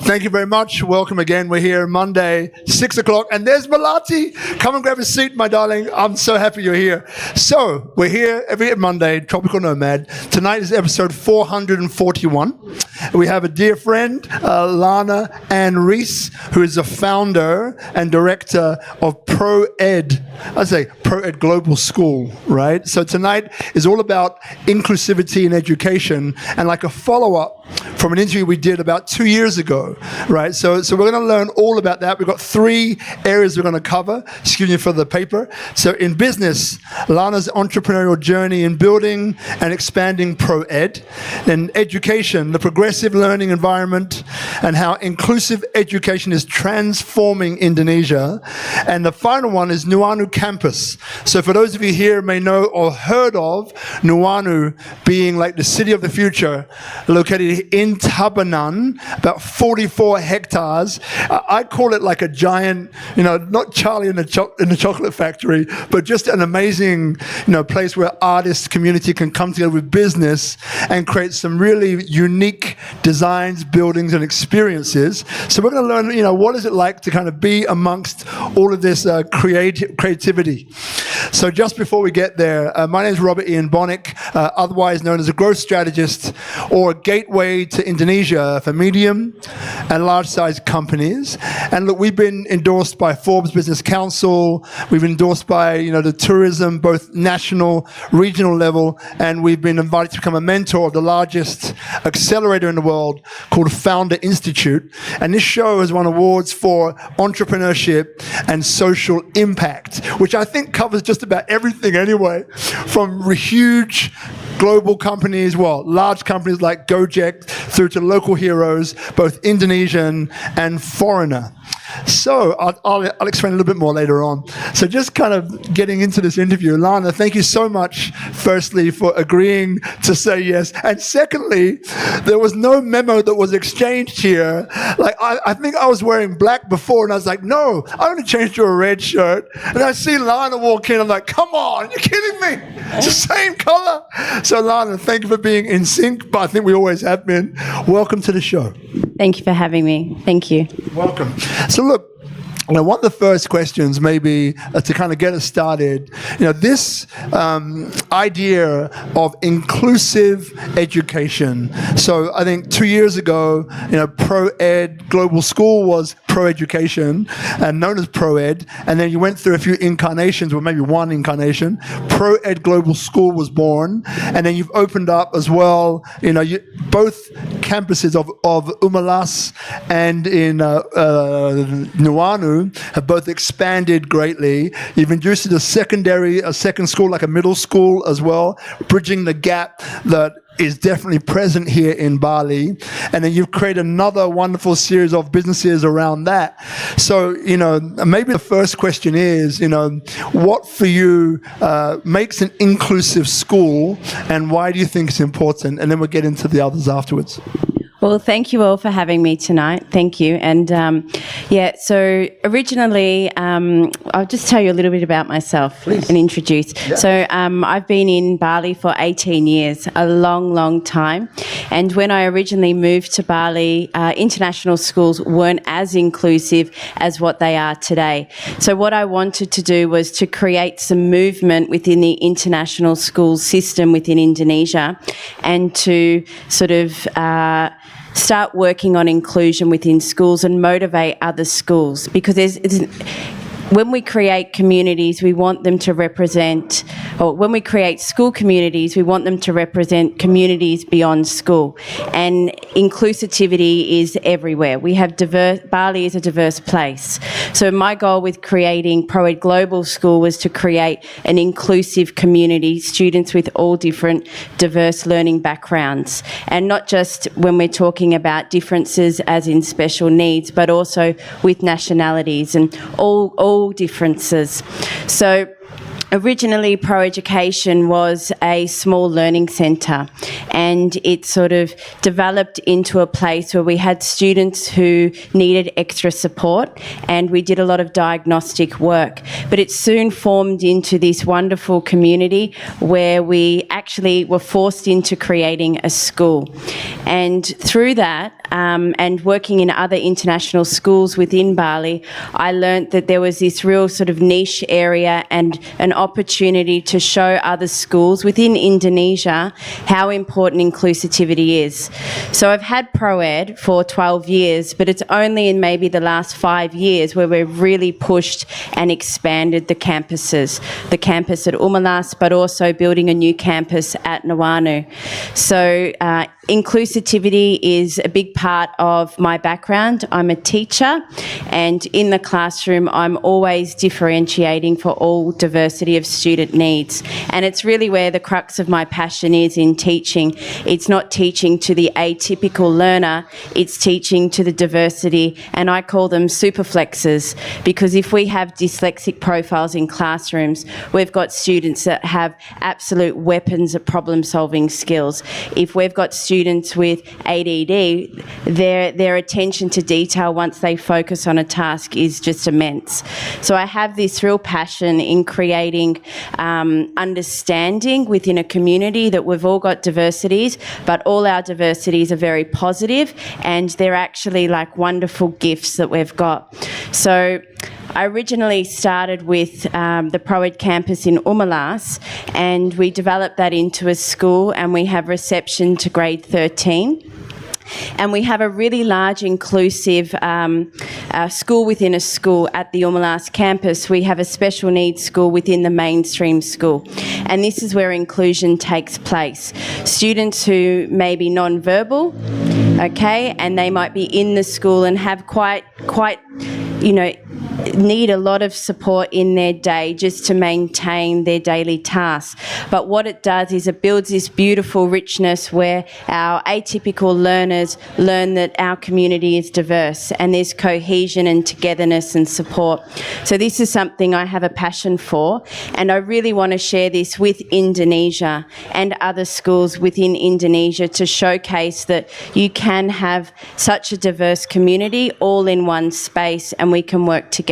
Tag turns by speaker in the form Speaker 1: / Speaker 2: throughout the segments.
Speaker 1: Thank you very much. Welcome again. We're here Monday, 6 o'clock, and there's Malati. Come and grab a seat, my darling. I'm so happy you're here. So, we're here every Monday, Tropical Nomad. Tonight is episode 441. We have a dear friend, Llana Anne Reece, who is the founder and director of ProEd. I say ProEd Global School, right? So tonight is all about inclusivity in education, and like a follow-up from an interview we did about 2 years ago, right? So we're going to learn all about that. We've got 3 areas we're going to cover. Excuse me for the paper. So in business, Llana's entrepreneurial journey in building and expanding ProEd. In education, the progressive learning environment and how inclusive education is transforming Indonesia. And the final one is Nuanu campus. So for those of you here may know or heard of Nuanu being like the city of the future, located in Tabanan, about 44 hectares. I call it like a giant, not Charlie in the chocolate factory, but just an amazing, place where artists, community can come together with business and create some really unique designs, buildings, and experiences. So we're going to learn, what is it like to kind of be amongst all of this creativity. So just before we get there, my name is Robert Ian Bonnick, otherwise known as a growth strategist or a gateway to Indonesia for medium and large-sized companies. And look, we've been endorsed by Forbes Business Council. We've been endorsed by, the tourism, both national, regional level, and we've been invited to become a mentor of the largest accelerator in the world called Founder Institute. And this show has won awards for entrepreneurship and social impact, which I think covers just about everything anyway, from huge global companies, large companies like Gojek, through to local heroes, both Indonesian and foreigner. So I'll explain a little bit more later on. So just kind of getting into this interview, Llana, thank you so much, firstly, for agreeing to say yes. And secondly, there was no memo that was exchanged here. Like, I think I was wearing black before, and I was like, no, I only changed to a red shirt. And I see Llana walk in, I'm like, come on, you're kidding me? It's the same color. So Llana, thank you for being in sync, but I think we always have been. Welcome to the show.
Speaker 2: Thank you for having me. Thank you.
Speaker 1: Welcome. So look, one of the first questions maybe to kind of get us started, this idea of inclusive education. So I think 2 years ago, ProEd Global School was Pro-Education and known as ProEd, and then you went through a few incarnations, or maybe one incarnation. ProEd Global School was born, and then you've opened up as well, both campuses of Umalas and in Nuanu have both expanded greatly. You've introduced a second school, like a middle school as well, bridging the gap that is definitely present here in Bali. And then you've created another wonderful series of businesses around that. So, maybe the first question is, what for you makes an inclusive school, and why do you think it's important? And then we'll get into the others afterwards.
Speaker 2: Well, thank you all for having me tonight. Thank you. And so originally, I'll just tell you a little bit about myself.
Speaker 1: Please.
Speaker 2: And introduce.
Speaker 1: Yeah.
Speaker 2: So I've been in Bali for 18 years, a long, long time. And when I originally moved to Bali, international schools weren't as inclusive as what they are today. So what I wanted to do was to create some movement within the international school system within Indonesia, and to sort of start working on inclusion within schools and motivate other schools, because when we create communities, we want them to represent, or when we create school communities, we want them to represent communities beyond school. And inclusivity is everywhere. Bali is a diverse place. So my goal with creating ProEd Global School was to create an inclusive community, students with all different diverse learning backgrounds. And not just when we're talking about differences as in special needs, but also with nationalities and all differences. So originally, Pro-Education was a small learning centre, and it sort of developed into a place where we had students who needed extra support, and we did a lot of diagnostic work. But it soon formed into this wonderful community where we actually were forced into creating a school. And through that, and working in other international schools within Bali, I learnt that there was this real sort of niche area and an opportunity to show other schools within Indonesia how important inclusivity is. So I've had ProEd for 12 years, but it's only in maybe the last 5 years where we've really pushed and expanded the campuses. The campus at Umalas, but also building a new campus at Nuanu. So inclusivity is a big part of my background. I'm a teacher, and in the classroom I'm always differentiating for all diversity of student needs. And it's really where the crux of my passion is in teaching. It's not teaching to the atypical learner, it's teaching to the diversity, and I call them superflexes, because if we have dyslexic profiles in classrooms, we've got students that have absolute weapons of problem-solving skills. If we've got students with ADD, their attention to detail once they focus on a task is just immense. So I have this real passion in creating understanding within a community that we've all got diversities, but all our diversities are very positive, and they're actually like wonderful gifts that we've got. So I originally started with the ProEd campus in Umalas, and we developed that into a school, and we have reception to grade 13. And we have a really large inclusive school within a school at the Umalas campus. We have a special needs school within the mainstream school. And this is where inclusion takes place. Students who may be non-verbal, okay, and they might be in the school and have quite, need a lot of support in their day just to maintain their daily tasks. But what it does is it builds this beautiful richness where our atypical learners learn that our community is diverse and there's cohesion and togetherness and support. So this is something I have a passion for, and I really want to share this with Indonesia and other schools within Indonesia to showcase that you can have such a diverse community all in one space and we can work together.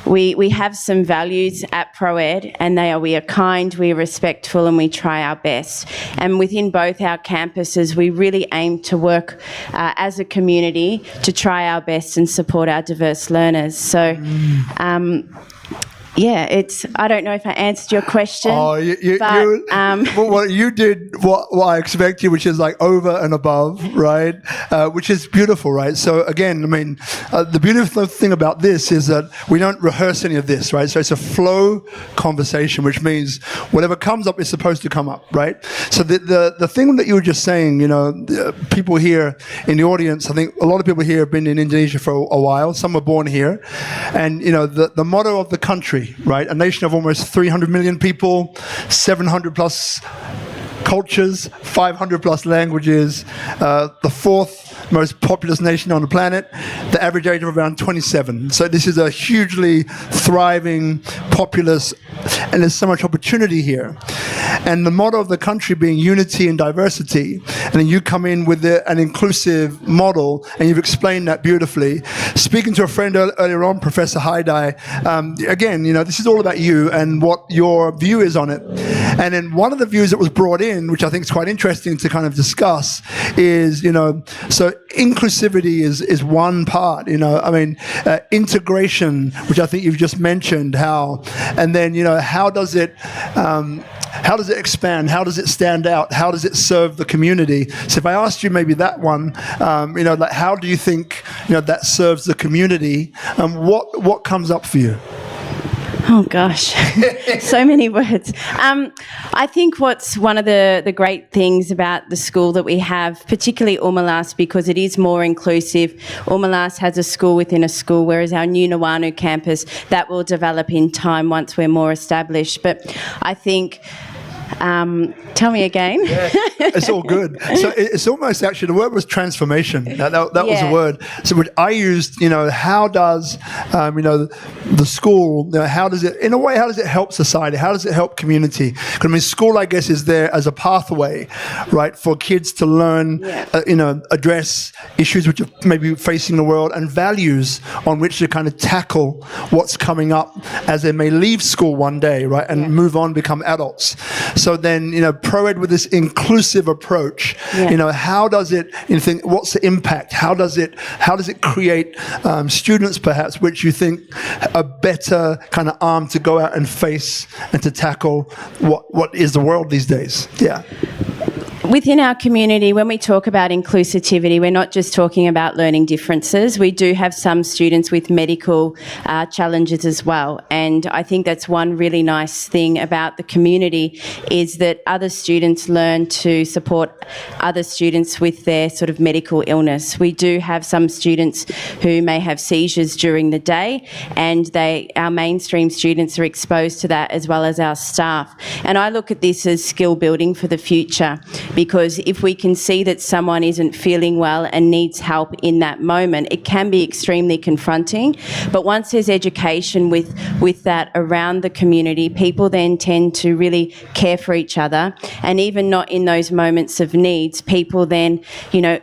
Speaker 2: We have some values at ProEd, and they are: we are kind, we are respectful, and we try our best. And within both our campuses, we really aim to work as a community to try our best and support our diverse learners. So, I don't know if I answered your question.
Speaker 1: Oh, well, you did what I expected, which is like over and above, right? Which is beautiful, right? So again, I mean, the beautiful thing about this is that we don't rehearse any of this, right? So it's a flow conversation, which means whatever comes up is supposed to come up, right? So the thing that you were just saying, people here in the audience, I think a lot of people here have been in Indonesia for a while. Some were born here, and the motto of the country, right? A nation of almost 300 million people, 700 plus cultures, 500 plus languages, the fourth most populous nation on the planet, the average age of around 27. So this is a hugely thriving, populous, and there's so much opportunity here. And the motto of the country being unity and diversity, and then you come in with an inclusive model, and you've explained that beautifully. Speaking to a friend earlier on, Professor Haidai, again, this is all about you and what your view is on it. And then one of the views that was brought in, which I think is quite interesting to kind of discuss, is, so inclusivity is one part, integration, which I think you've just mentioned, and then, how does it expand? How does it stand out? How does it serve the community? So if I asked you maybe that one, how do you think, that serves the community? What comes up for you?
Speaker 2: Oh gosh, so many words. I think what's one of the great things about the school that we have, particularly Umalas, because it is more inclusive. Umalas has a school within a school, whereas our new Nuanu campus, that will develop in time once we're more established. But I think... tell me again.
Speaker 1: Yeah, it's all good. So it's almost actually, the word was transformation. That was a word. So what I used, how does, the school, how does it, in a way, how does it help society? How does it help community? Because school, I guess, is there as a pathway, right, for kids to learn, address issues which are maybe facing the world, and values on which to kind of tackle what's coming up as they may leave school one day, right, and move on, become adults. So then, ProEd with this inclusive immersive approach, how does it, you think, what's the impact? How does it create students, perhaps, which you think are better kind of armed to go out and face and to tackle what is the world these days? Yeah.
Speaker 2: Within our community, when we talk about inclusivity, we're not just talking about learning differences. We do have some students with medical challenges as well. And I think that's one really nice thing about the community, is that other students learn to support other students with their sort of medical illness. We do have some students who may have seizures during the day, and our mainstream students are exposed to that, as well as our staff. And I look at this as skill building for the future, because if we can see that someone isn't feeling well and needs help in that moment, it can be extremely confronting. But once there's education with that around the community, people then tend to really care for each other. And even not in those moments of needs, people then,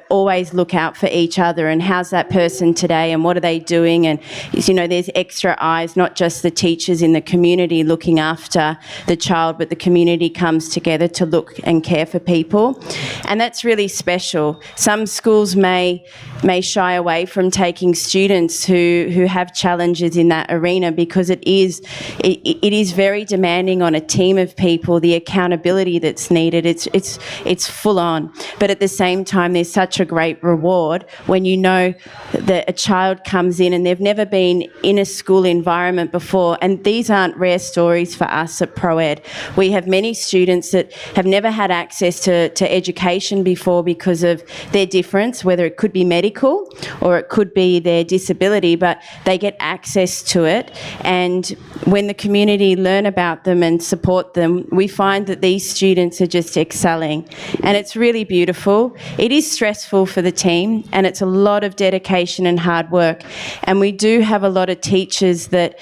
Speaker 2: always look out for each other, and how's that person today and what are they doing? And, there's extra eyes, not just the teachers in the community looking after the child, but the community comes together to look and care for people. And that's really special. Some schools may shy away from taking students who have challenges in that arena, because it is very demanding on a team of people, the accountability that's needed. It's full on. But at the same time, there's such a great reward when you know that a child comes in and they've never been in a school environment before. And these aren't rare stories for us at ProEd. We have many students that have never had access to education before because of their difference, whether it could be medical or it could be their disability, but they get access to it. And when the community learn about them and support them, we find that these students are just excelling. And it's really beautiful. It is stressful for the team, and it's a lot of dedication and hard work. And we do have a lot of teachers that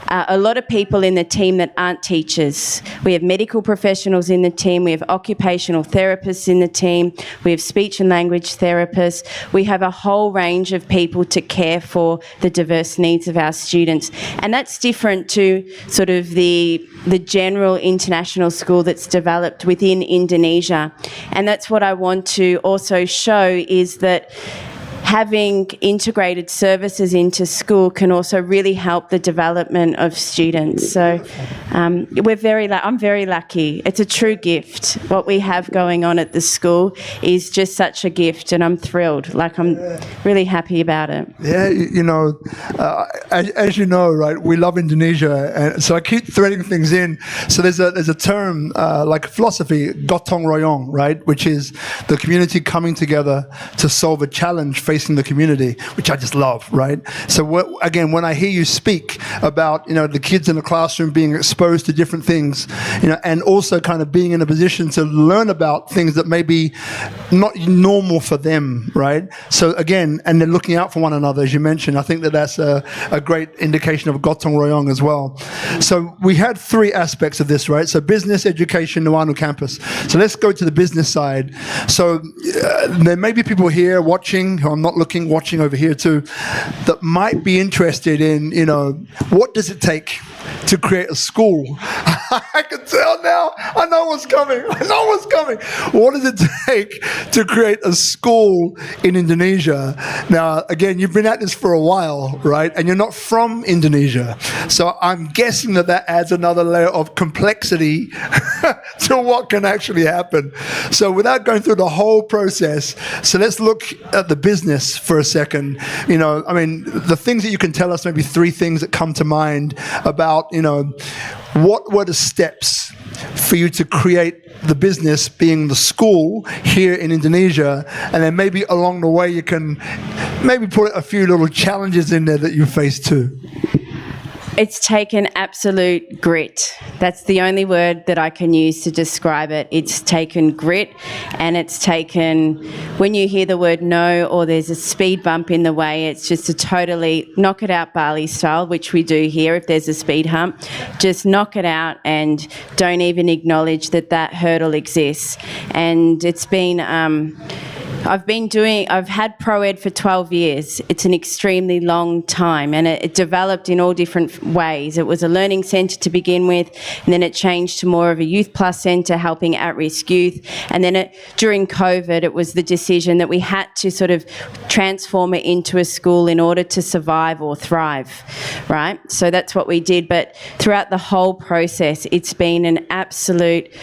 Speaker 2: a lot of people in the team that aren't teachers. We have medical professionals in the team, we have occupational therapists in the team, we have speech and language therapists. We have a whole range of people to care for the diverse needs of our students. And that's different to sort of the general international school that's developed within Indonesia. And that's what I want to also show, is that having integrated services into school can also really help the development of students. So I'm very lucky. It's a true gift. What we have going on at the school is just such a gift, and I'm thrilled. I'm really happy about it.
Speaker 1: Yeah, as you know, right, we love Indonesia, and so I keep threading things in. So there's a term like philosophy, gotong royong, right, which is the community coming together to solve a challenge facing the community, which I just love, right? So when I hear you speak about, the kids in the classroom being exposed to different things, and also kind of being in a position to learn about things that may be not normal for them, right? So again, and they're looking out for one another, as you mentioned. I think that's a great indication of gotong royong as well. So we had three aspects of this, right? So business, education, Nuanu campus. So let's go to the business side. So there may be people here watching, who I'm not watching over here too, that might be interested in, what does it take to create a school? I can tell now. I know what's coming. What does it take to create a school in Indonesia? Now, again, you've been at this for a while, right? And you're not from Indonesia. So I'm guessing that adds another layer of complexity to what can actually happen. So without going through the whole process, so let's look at the business for a second. The things that you can tell us, maybe three things that come to mind about, what were the steps for you to create the business, being the school here in Indonesia, and then maybe along the way you can maybe put a few little challenges in there that you faced too.
Speaker 2: It's taken absolute grit. That's the only word that I can use to describe it. It's taken grit, and it's taken, when you hear the word no or there's a speed bump in the way, it's just a totally knock it out Bali style, which we do here if there's a speed hump. Just knock it out and don't even acknowledge that hurdle exists. And it's been I've had ProEd for 12 years. It's an extremely long time, and it developed in all different ways. It was a learning centre to begin with, and then it changed to more of a Youth Plus centre helping at-risk youth. And then during COVID, it was the decision that we had to sort of transform it into a school in order to survive or thrive, right? So that's what we did. But throughout the whole process, it's been an absolute,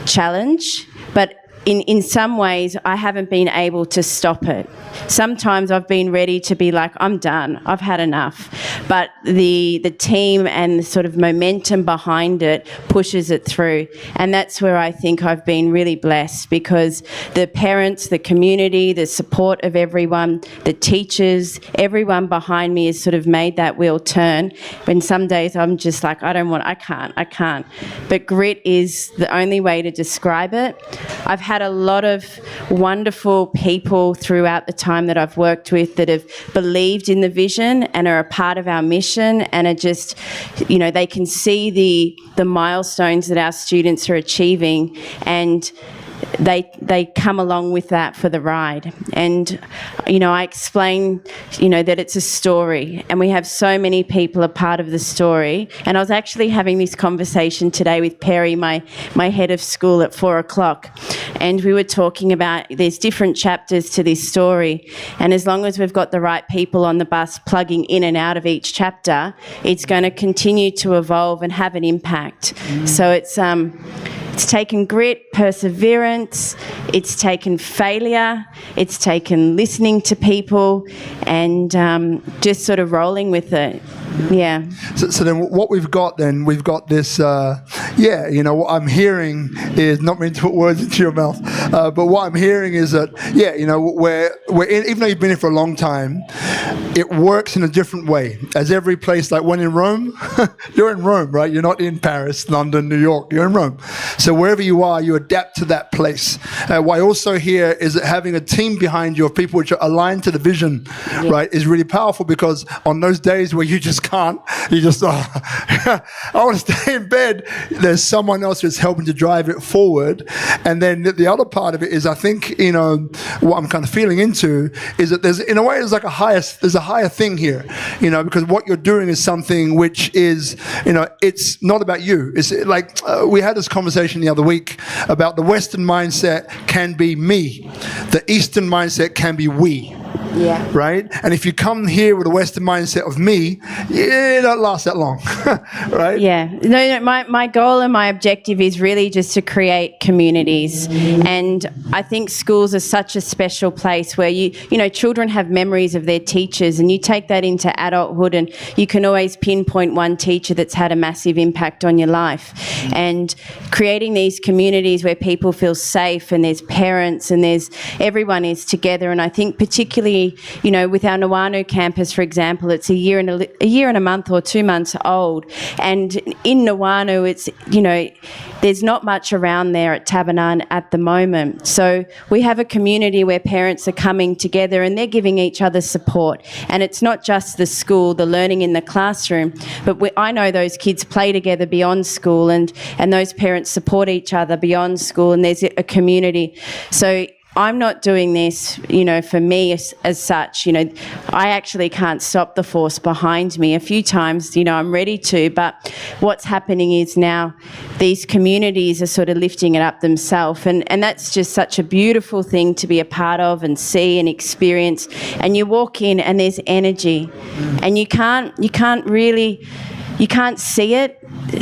Speaker 2: challenge. But in some ways, I haven't been able to stop it. Sometimes I've been ready to be like, I'm done, I've had enough. But the team and the sort of momentum behind it pushes it through. And that's where I think I've been really blessed, because the parents, the community, the support of everyone, the teachers, everyone behind me has sort of made that wheel turn. When some days I'm just like, I can't. But grit is the only way to describe it. I've had a lot of wonderful people throughout the time that I've worked with that have believed in the vision and are a part of our mission, and are just, they can see the milestones that our students are achieving, and they come along with that for the ride. And, I explain, that it's a story, and we have so many people a part of the story. And I was actually having this conversation today with Perry, my head of school, at 4:00, and we were talking about there's different chapters to this story, and as long as we've got the right people on the bus plugging in and out of each chapter, it's going to continue to evolve and have an impact. So it's taken grit, perseverance, it's taken failure, it's taken listening to people, and just sort of rolling with it. Yeah.
Speaker 1: So then what we've got this, what I'm hearing is, not meaning to put words into your mouth, but what I'm hearing is that, we're in, even though you've been here for a long time, it works in a different way. As every place, like when in Rome, you're in Rome, right? You're not in Paris, London, New York, you're in Rome. So wherever you are, you adapt to that place. What I also hear is that having a team behind you of people which are aligned to the vision, right, is really powerful, because on those days where you just can't, you just, I want to stay in bed, there's someone else who's helping to drive it forward. And then the other part of it is, I think, what I'm kind of feeling into is that there's, in a way, there's a higher thing here, because what you're doing is something which is, it's not about you. It's like, we had this conversation the other week about the Western mindset can be me. The Eastern mindset can be we.
Speaker 2: Yeah.
Speaker 1: Right? And if you come here with a Western mindset of me, it don't last that long. Right?
Speaker 2: Yeah. No, my goal and my objective is really just to create communities. And I think schools are such a special place where children have memories of their teachers, and you take that into adulthood, and you can always pinpoint one teacher that's had a massive impact on your life. And creating these communities where people feel safe, and there's parents, and everyone is together. And I think particularly, with our Nuanu campus, for example, it's a year and a month or 2 months old. And in Nuanu, it's, there's not much around there at Tabanan at the moment. So we have a community where parents are coming together and they're giving each other support. And it's not just the school, the learning in the classroom, but I know those kids play together beyond school, and those parents support each other beyond school, and there's a community. So I'm not doing this, for me as such. I actually can't stop the force behind me. A few times, I'm ready to, but what's happening is now these communities are sort of lifting it up themselves, and that's just such a beautiful thing to be a part of and see and experience. And you walk in and there's energy, and you can't see it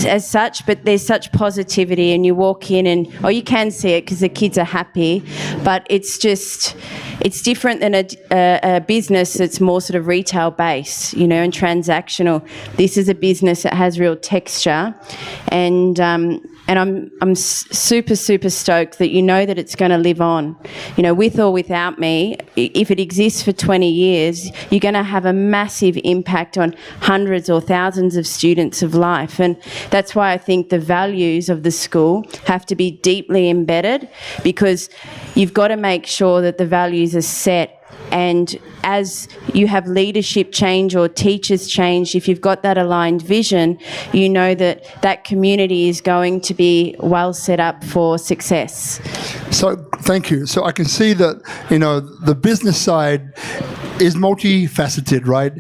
Speaker 2: as such, but there's such positivity, and you walk in and, you can see it because the kids are happy, but it's different than a business that's more sort of retail based, and transactional. This is a business that has real texture, and I'm super, super stoked that that it's going to live on. With or without me, if it exists for 20 years, you're going to have a massive impact on hundreds or thousands of students of life. And that's why I think the values of the school have to be deeply embedded, because you've got to make sure that the values are set And as you have leadership change or teachers change, if you've got that aligned vision, you know that that community is going to be well set up for success.
Speaker 1: So thank you. So I can see that, the business side is multifaceted, right?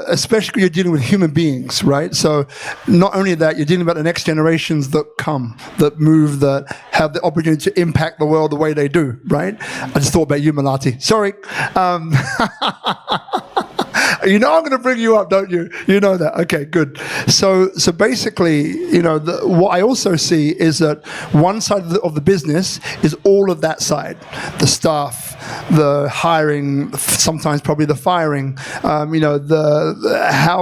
Speaker 1: Especially when you're dealing with human beings, right? So not only that, you're dealing about the next generations that come, that move, that have the opportunity to impact the world the way they do, right? I just thought about you, Malati. Sorry. You know I'm going to bring you up, don't you? You know that. Okay, good. So basically, what I also see is that one side of the business is all of that side, the staff, the hiring, sometimes probably the firing, how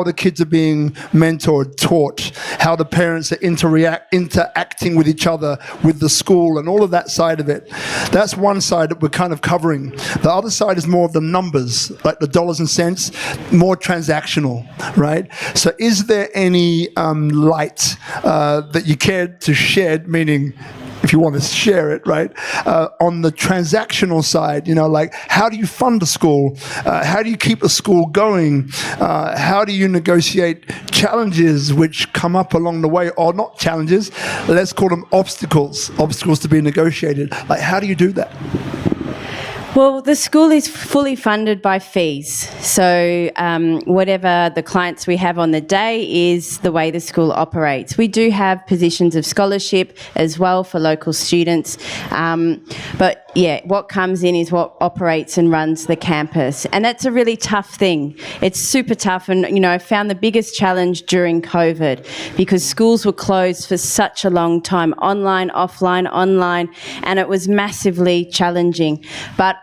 Speaker 1: the kids are being mentored, taught, how the parents are interacting with each other, with the school, and all of that side of it. That's one side that we're kind of covering. The other side is more of the numbers, like the dollars and cents, more transactional, right? So is there any light that you care to shed, meaning if you want to share it, right, on the transactional side, like how do you fund a school? How do you keep a school going? How do you negotiate challenges which come up along the way, or not challenges, let's call them obstacles to be negotiated. Like, how do you do that?
Speaker 2: Well, the school is fully funded by fees. So whatever the clients we have on the day is the way the school operates. We do have positions of scholarship as well for local students. But yeah, what comes in is what operates and runs the campus. And that's a really tough thing. It's super tough. And, I found the biggest challenge during COVID because schools were closed for such a long time, online, offline, online, and it was massively challenging. But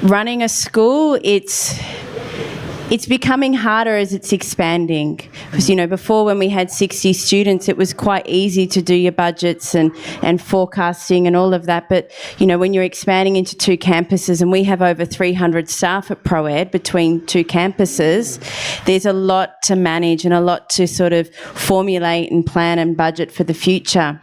Speaker 2: running a school, it's becoming harder as it's expanding. Because, before when we had 60 students, it was quite easy to do your budgets and forecasting and all of that. But, when you're expanding into 2 campuses, and we have over 300 staff at ProEd between 2 campuses, there's a lot to manage and a lot to sort of formulate and plan and budget for the future.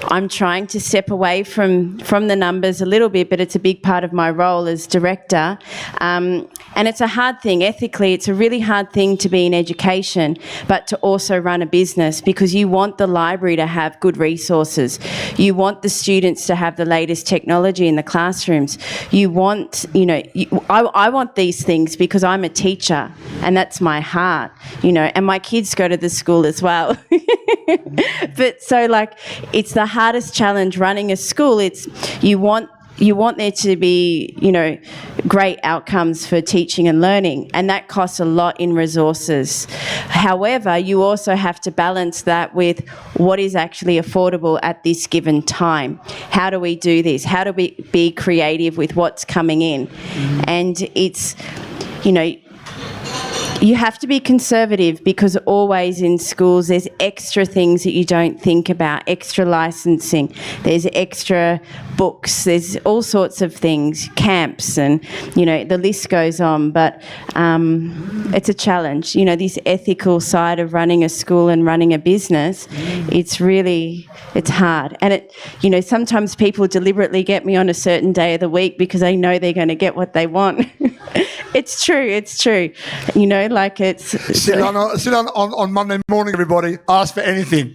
Speaker 2: I'm trying to step away from the numbers a little bit, but it's a big part of my role as director. And it's a hard thing. Ethically, it's a really hard thing to be in education, but to also run a business, because you want the library to have good resources. You want the students to have the latest technology in the classrooms. You want, I want these things because I'm a teacher and that's my heart, and my kids go to the school as well. But so it's the hardest challenge running a school. It's you want there to be, great outcomes for teaching and learning, and that costs a lot in resources. However, you also have to balance that with what is actually affordable at this given time. How do we do this? How do we be creative with what's coming in? And it's, you have to be conservative, because always in schools there's extra things that you don't think about, extra licensing, there's extra books, there's all sorts of things, camps, and the list goes on. But it's a challenge, this ethical side of running a school and running a business. It's hard, and sometimes people deliberately get me on a certain day of the week because they know they're going to get what they want. It's true. It's
Speaker 1: sit on Monday morning, everybody. Ask for anything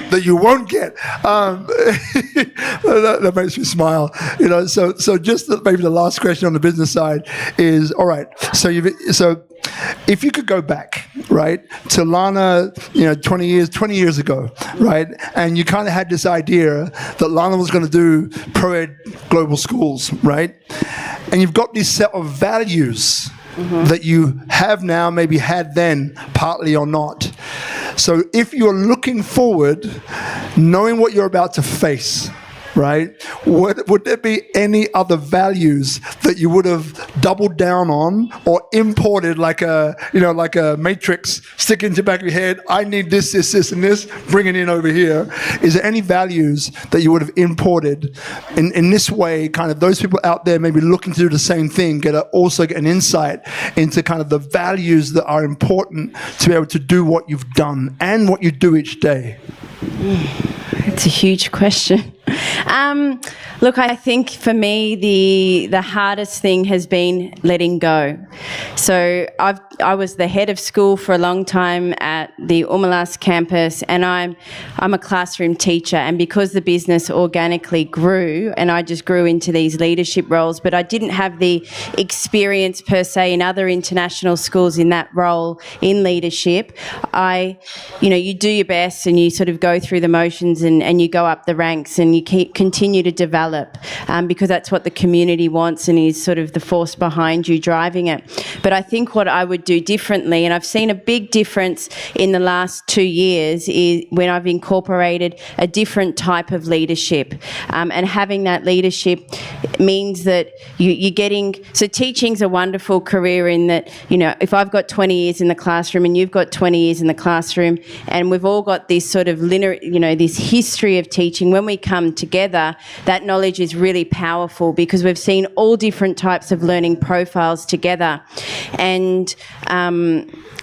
Speaker 1: that you won't get. That makes me smile. So just maybe the last question on the business side is, all right. So if you could go back, right, to Llana, 20 years ago, right, and you kind of had this idea that Llana was going to do ProEd global schools, right, and you've got this set of values that you have now, maybe had then, partly or not. So if you're looking forward, knowing what you're about to face, right, would there be any other values that you would have doubled down on or imported, like a matrix, stick into the back of your head, I need this, and this, bring it in over here? Is there any values that you would have imported in this way, kind of those people out there maybe looking to do the same thing, also get an insight into kind of the values that are important to be able to do what you've done and what you do each day?
Speaker 2: It's a huge question. Look, I think for me the hardest thing has been letting go. So I was the head of school for a long time at the Umalas campus, and I'm a classroom teacher. And because the business organically grew, and I just grew into these leadership roles, but I didn't have the experience per se in other international schools in that role in leadership. You do your best, and you sort of go through the motions, and you go up the ranks, and you continue to develop, because that's what the community wants and is sort of the force behind you driving it. But I think what I would do differently, and I've seen a big difference in the last 2 years, is when I've incorporated a different type of leadership. And having that leadership means that you're getting... So teaching's a wonderful career in that, if I've got 20 years in the classroom and you've got 20 years in the classroom, and we've all got this sort of linear, this history of teaching, when we come together, that knowledge is really powerful because we've seen all different types of learning profiles together. And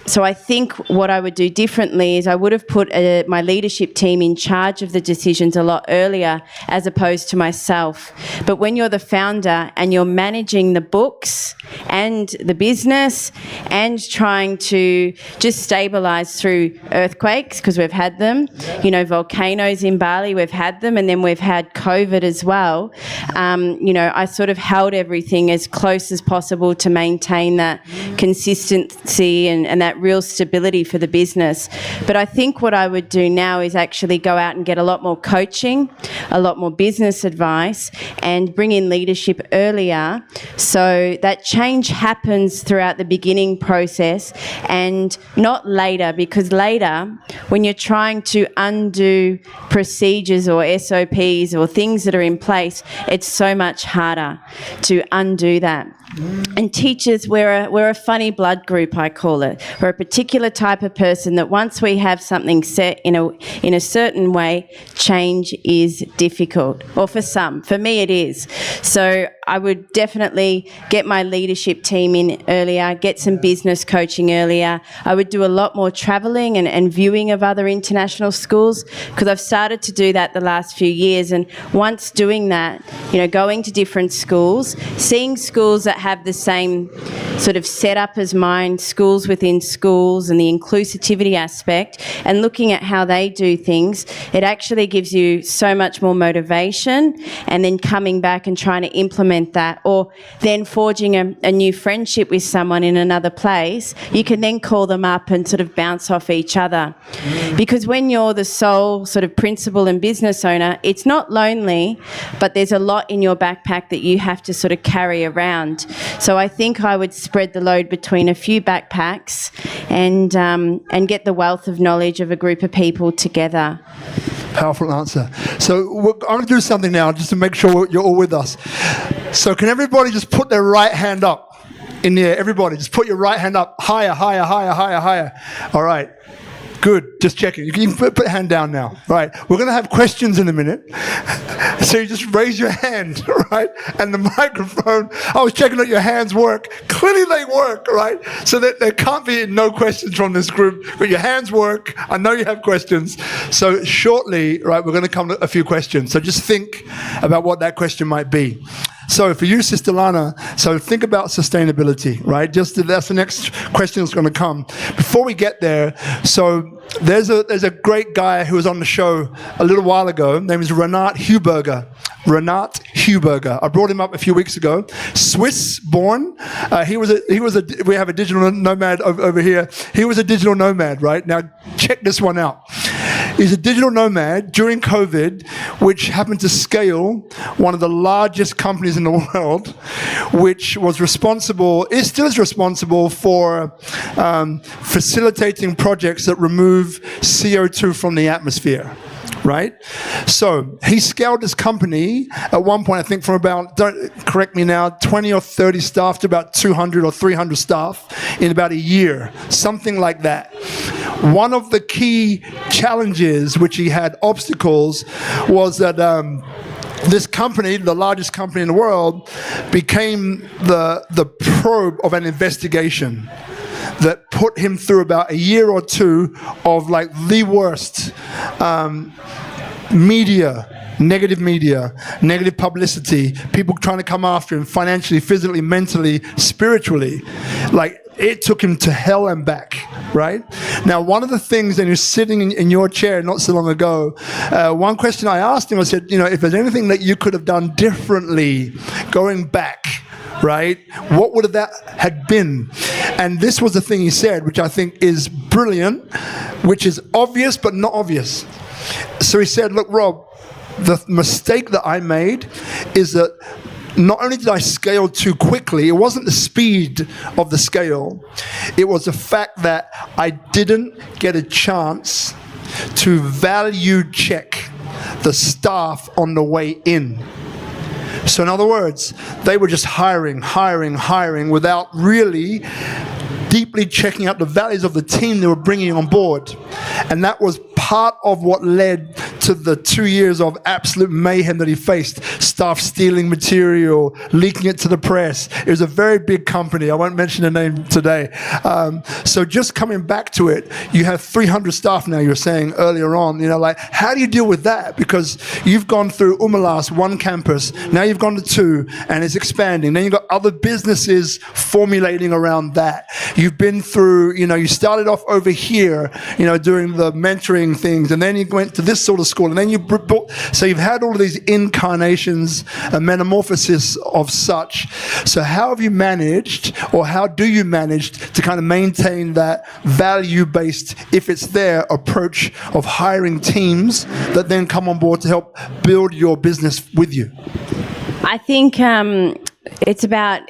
Speaker 2: so I think what I would do differently is I would have put my leadership team in charge of the decisions a lot earlier as opposed to myself. But when you're the founder and you're managing the books and the business and trying to just stabilise through earthquakes, because we've had them, volcanoes in Bali, we've had them, and then we've had COVID as well. I sort of held everything as close as possible to maintain that consistency and that real stability for the business. But I think what I would do now is actually go out and get a lot more coaching, a lot more business advice, and bring in leadership earlier so that change happens throughout the beginning process and not later, because later, when you're trying to undo procedures or SOPs or things that are in place, it's so much harder to undo that. And teachers, we're a funny blood group, I call it. We're a particular type of person that once we have something set in a certain way, change is difficult. Or for some. For me, it is. So I would definitely get my leadership team in earlier, get some business coaching earlier. I would do a lot more travelling and viewing of other international schools, because I've started to do that the last few years. And once doing that, going to different schools, seeing schools that have the same sort of setup as mine, schools within schools, and the inclusivity aspect, and looking at how they do things, it actually gives you so much more motivation, and then coming back and trying to implement that, or then forging a new friendship with someone in another place, you can then call them up and sort of bounce off each other. Because when you're the sole sort of principal and business owner, it's not lonely, but there's a lot in your backpack that you have to sort of carry around. So I think I would spread the load between a few backpacks and get the wealth of knowledge of a group of people together.
Speaker 1: Powerful answer. So I'm going to do something now just to make sure you're all with us. So can everybody just put their right hand up in the air? Everybody, just put your right hand up. Higher, higher, higher, higher, higher. All right. Good. Just checking. You can put your hand down now. Right. We're going to have questions in a minute. So you just raise your hand, right? And the microphone, I was checking that your hands work. Clearly they work, right? So that there can't be no questions from this group, but your hands work. I know you have questions. So shortly, right, we're going to come to a few questions. So just think about what that question might be. So for you, Sister Llana, so think about sustainability, right? That's the next question that's going to come. Before we get there, so there's a great guy who was on the show a little while ago. Name is Renat Huberger. I brought him up a few weeks ago. Swiss born. We have a digital nomad over here. He was a digital nomad, right? Now check this one out. He's a digital nomad during COVID, which happened to scale one of the largest companies in the world, which still is responsible for facilitating projects that remove CO2 from the atmosphere. Right? So he scaled his company at one point, I think from about, don't correct me now, 20 or 30 staff to about 200 or 300 staff in about a year, something like that. One of the key challenges, which he had obstacles, was that this company, the largest company in the world, became the probe of an investigation that put him through about a year or two of like the worst negative media, negative publicity, people trying to come after him financially, physically, mentally, spiritually. Like, it took him to hell and back, right? Now, one of the things, and you're sitting in your chair not so long ago, one question I asked him, I said, if there's anything that you could have done differently going back, right? What would that have been? And this was the thing he said, which I think is brilliant, which is obvious but not obvious. So he said, look, Rob, the mistake that I made is that not only did I scale too quickly, it wasn't the speed of the scale, it was the fact that I didn't get a chance to value check the staff on the way in. So in other words, they were just hiring without really deeply checking out the values of the team they were bringing on board. And that was part of what led to the 2 years of absolute mayhem that he faced. Staff stealing material, leaking it to the press. It was a very big company. I won't mention the name today. So just coming back to it, you have 300 staff now, you were saying earlier on. How do you deal with that? Because you've gone through Umalas, one campus, now you've gone to 2, and it's expanding. Then you've got other businesses formulating around that. You've been through, you started off over here, doing the mentoring things, and then you went to this sort of school, and then so you've had all of these incarnations and metamorphosis of such. So how have you managed, or how do you manage to kind of maintain that value-based, if it's there, approach of hiring teams that then come on board to help build your business with you?
Speaker 2: I think it's about,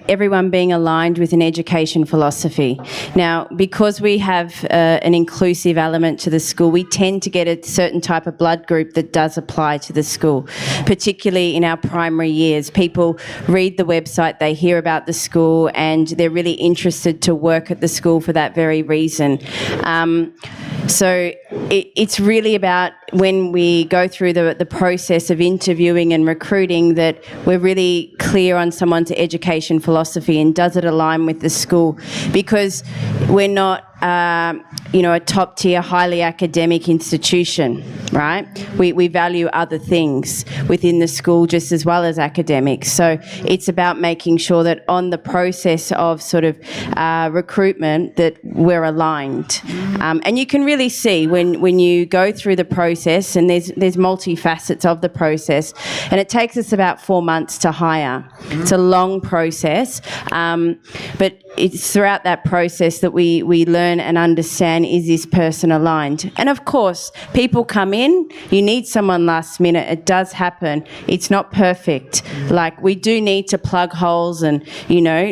Speaker 2: everyone being aligned with an education philosophy. Now, because we have an inclusive element to the school, we tend to get a certain type of blood group that does apply to the school, particularly in our primary years. People read the website, they hear about the school, and they're really interested to work at the school for that very reason. So it's really about, when we go through the process of interviewing and recruiting, that we're really clear on someone's education philosophy and does it align with the school, because we're not a top-tier, highly academic institution, right? We value other things within the school just as well as academics. So it's about making sure that on the process of sort of recruitment that we're aligned. And you can really see when you go through the process, and there's multi-facets of the process, and it takes us about 4 months to hire. It's a long process, but it's throughout that process that we learn and understand, is this person aligned? And of course, people come in, you need someone last minute. It does happen. It's not perfect. Like, we do need to plug holes and,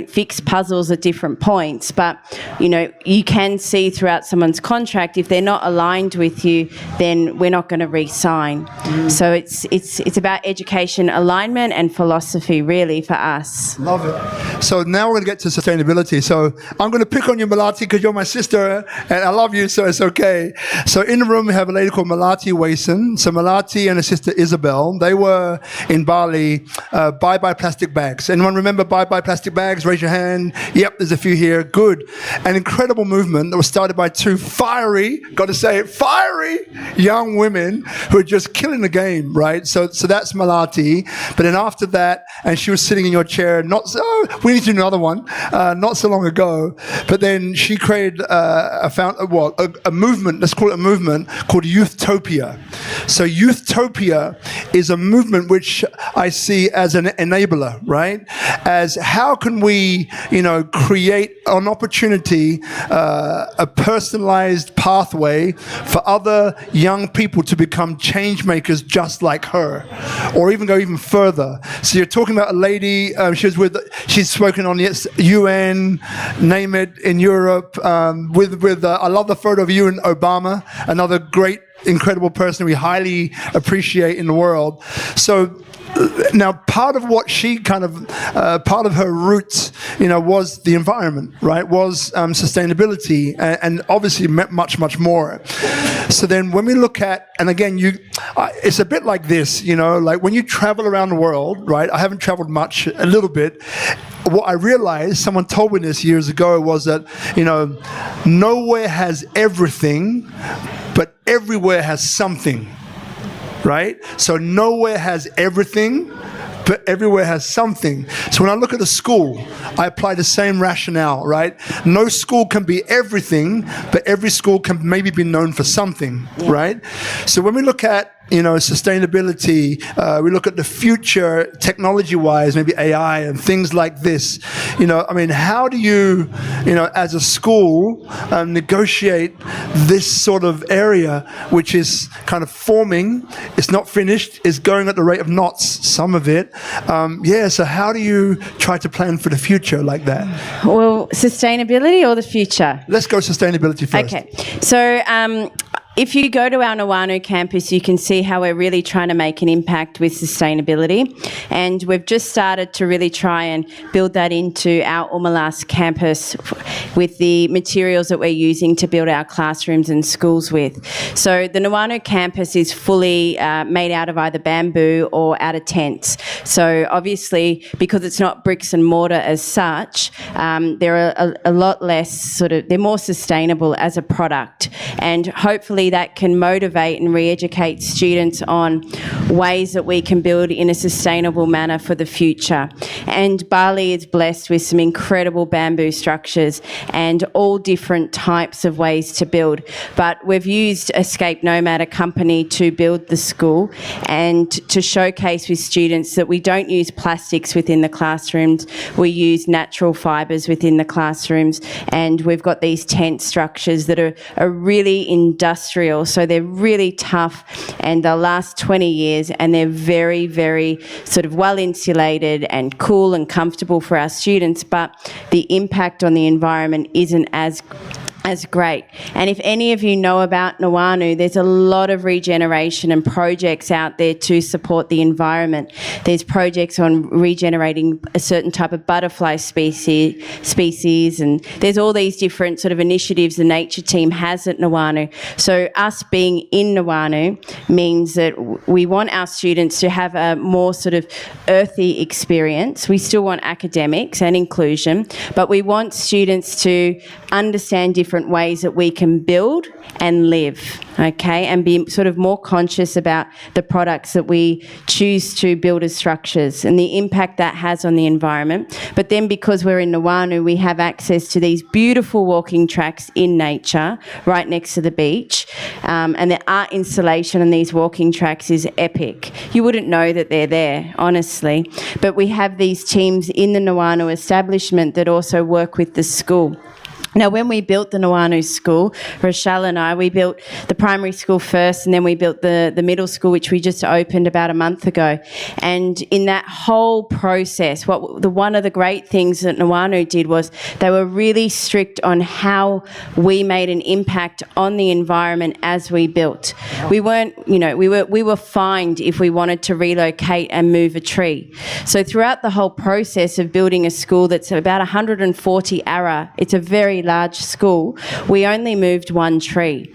Speaker 2: fix puzzles at different points. But, you can see throughout someone's contract, if they're not aligned with you, then we're not going to re-sign. So it's about education alignment and philosophy, really, for us.
Speaker 1: Love it. So now we're going to get to sustainability. So I'm going to pick on you, Malati, because you're my sister, and I love you, so it's okay. So in the room we have a lady called Malati Wason. So Malati and her sister Isabel, they were in Bali, bye-bye plastic bags. Anyone remember bye-bye plastic bags? Raise your hand. Yep, there's a few here. Good. An incredible movement that was started by 2 fiery young women who are just killing the game, right? So that's Malati. But then after that, and she was sitting in your chair, we need to do another one, not so long ago. But then she created a movement, let's call it a movement, called Youthtopia. So Youthtopia is a movement which I see as an enabler, right? As how can we, create an opportunity, a personalized pathway for other young people to become change makers just like her, or even go even further. So you're talking about a lady, she's spoken on the UN, name it, in Europe, I love the photo of you and Obama, another great, incredible person we highly appreciate in the world. So now, part of what she part of her roots, was the environment, right? Was sustainability, and obviously much, much more. So then when we look at, and again, it's a bit like this, like when you travel around the world, right? I haven't traveled much, a little bit. What I realized, someone told me this years ago, was that, nowhere has everything, but everywhere has something. right? So nowhere has everything, but everywhere has something. So when I look at a school, I apply the same rationale, right? No school can be everything, but every school can maybe be known for something, right? So when we look at sustainability, we look at the future technology-wise, maybe AI and things like this. How do you, as a school, negotiate this sort of area, which is kind of forming, it's not finished, it's going at the rate of knots, some of it. So how do you try to plan for the future like that?
Speaker 2: Well, sustainability or the future?
Speaker 1: Let's go sustainability first.
Speaker 2: Okay. So, if you go to our Nuanu campus, you can see how we're really trying to make an impact with sustainability. And we've just started to really try and build that into our Umalas campus with the materials that we're using to build our classrooms and schools with. So the Nuanu campus is fully made out of either bamboo or out of tents. So obviously, because it's not bricks and mortar as such, they're a lot less they're more sustainable as a product. And hopefully that can motivate and re-educate students on ways that we can build in a sustainable manner for the future. And Bali is blessed with some incredible bamboo structures and all different types of ways to build. But we've used Escape Nomad, a company, to build the school and to showcase with students that we don't use plastics within the classrooms, we use natural fibres within the classrooms, and we've got these tent structures that are really industrial. So they're really tough and they'll last 20 years and they're very, very well insulated and cool and comfortable for our students, but the impact on the environment isn't as great. And if any of you know about Nuanu, there's a lot of regeneration and projects out there to support the environment. There's projects on regenerating a certain type of butterfly species, and there's all these different initiatives the nature team has at Nuanu. So us being in Nuanu means that we want our students to have a more earthy experience. We still want academics and inclusion, but we want students to understand different ways that we can build and live, okay, and be more conscious about the products that we choose to build as structures and the impact that has on the environment. But then because we're in Nuanu, we have access to these beautiful walking tracks in nature right next to the beach, and the art installation on these walking tracks is epic. You wouldn't know that they're there, honestly, but we have these teams in the Nuanu establishment that also work with the school. Now, when we built the Nuanu school, Rochelle and I, we built the primary school first, and then we built the middle school, which we just opened about a month ago. And in that whole process, one of the great things that Nuanu did was they were really strict on how we made an impact on the environment as we built. We weren't, we were fined if we wanted to relocate and move a tree. So throughout the whole process of building a school that's about 140 ara, it's a very large school, we only moved one tree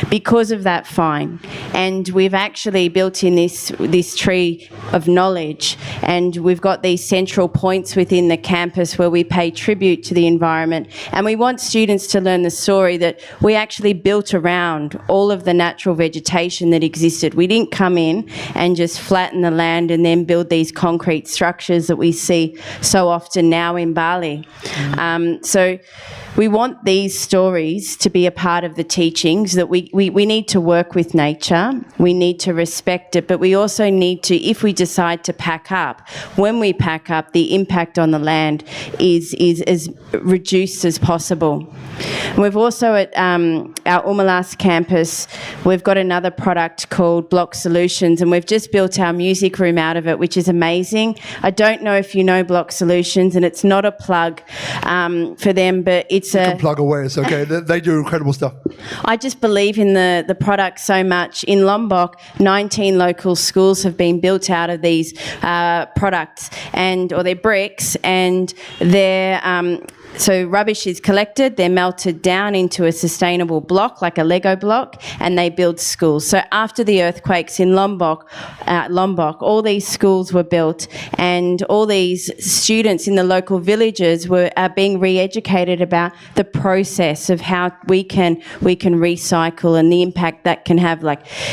Speaker 2: because of that fine. And we've actually built in this tree of knowledge, and we've got these central points within the campus where we pay tribute to the environment, and we want students to learn the story that we actually built around all of the natural vegetation that existed. We didn't come in and just flatten the land and then build these concrete structures that we see so often now in Bali. So we want these stories to be a part of the teachings, that we need to work with nature, we need to respect it, but we also need to, if we decide to pack up, when we pack up, the impact on the land is as reduced as possible. We've also at our Umalas campus, we've got another product called Block Solutions, and we've just built our music room out of it, which is amazing. I don't know if you know Block Solutions, and it's not a plug for them, but it's
Speaker 1: you can plug away, it's okay. They do incredible stuff.
Speaker 2: I just believe in the product so much. In Lombok, 19 local schools have been built out of these products, or they're bricks, and they're so rubbish is collected, they're melted down into a sustainable block, like a Lego block, and they build schools. So after the earthquakes in Lombok, all these schools were built, and all these students in the local villages are being re-educated about the process of how we can recycle and the impact that can have.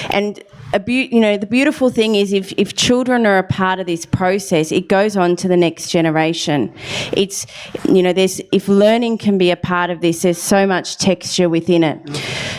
Speaker 2: And the beautiful thing is if children are a part of this process, it goes on to the next generation. It's, if learning can be a part of this, there's so much texture within it.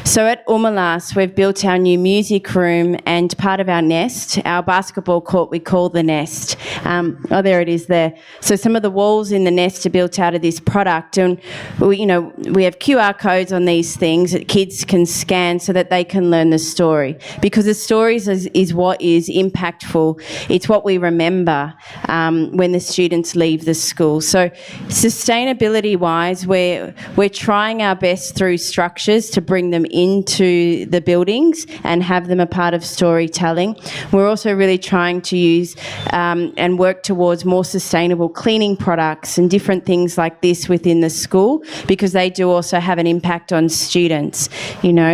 Speaker 2: So at Umalas, we've built our new music room, and part of our nest, our basketball court, we call the nest. There it is there. So some of the walls in the nest are built out of this product, and we have QR codes on these things that kids can scan so that they can learn the story, because the stories is what is impactful. It's what we remember when the students leave the school. So sustainability-wise, we're trying our best through structures to bring them into the buildings and have them a part of storytelling. We're also really trying to use and work towards more sustainable cleaning products and different things like this within the school, because they do also have an impact on students,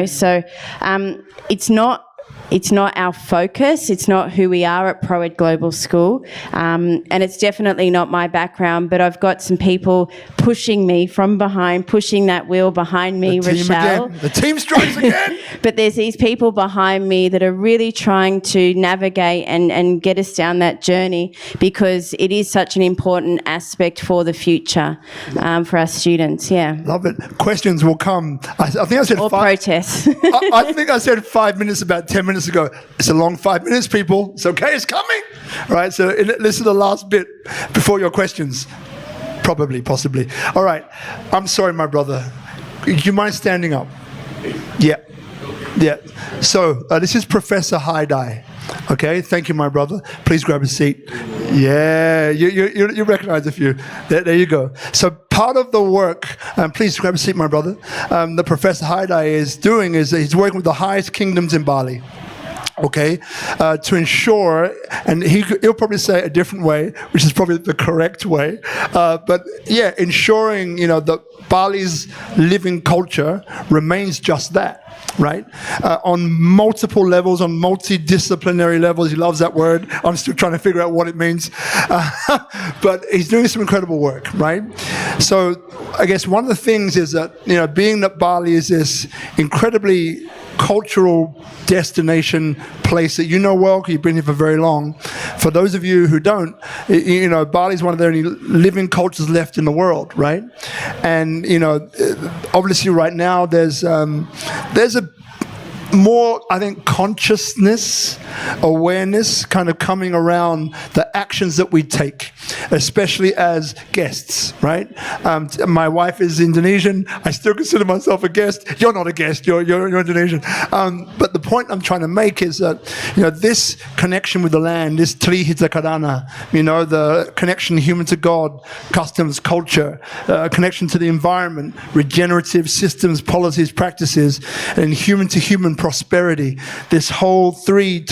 Speaker 2: So it's not our focus. It's not who we are at ProEd Global School. And it's definitely not my background, but I've got some people pushing me from behind, pushing that wheel behind me, Rochelle.
Speaker 1: The team strikes again.
Speaker 2: But there's these people behind me that are really trying to navigate and get us down that journey, because it is such an important aspect for the future for our students. Yeah.
Speaker 1: Love it. Questions will come. I think I said
Speaker 2: or protests.
Speaker 1: I think I said 5 minutes about 10 minutes ago. It's a long 5 minutes, people. It's okay. It's coming. Right. So listen to the last bit before your questions. Probably, possibly. All right. I'm sorry, my brother. Do you mind standing up? Yeah. Yeah. So this is Professor Haidai. Okay. Thank you, my brother. Please grab a seat. Yeah. You recognize a few. There you go. So part of the work, please grab a seat, my brother, that Professor Haidai is doing is he's working with the highest kingdoms in Bali. Okay, to ensure, and he'll probably say it a different way, which is probably the correct way, but yeah, ensuring, that Bali's living culture remains just that, right? On multiple levels, on multidisciplinary levels. He loves that word. I'm still trying to figure out what it means. But he's doing some incredible work, right? So I guess one of the things is that, being that Bali is this incredibly cultural destination place that well, you've been here for very long. For those of you who don't, Bali is one of the only living cultures left in the world, right? And obviously right now there's a more, I think, consciousness, awareness kind of coming around the actions that we take, especially as guests, right? My wife is Indonesian. I still consider myself a guest. You're not a guest. You're Indonesian. But the point I'm trying to make is that, this connection with the land, this Tri Hita Karana, the connection human to God, customs, culture, connection to the environment, regenerative systems, policies, practices, and human to human prosperity, this whole three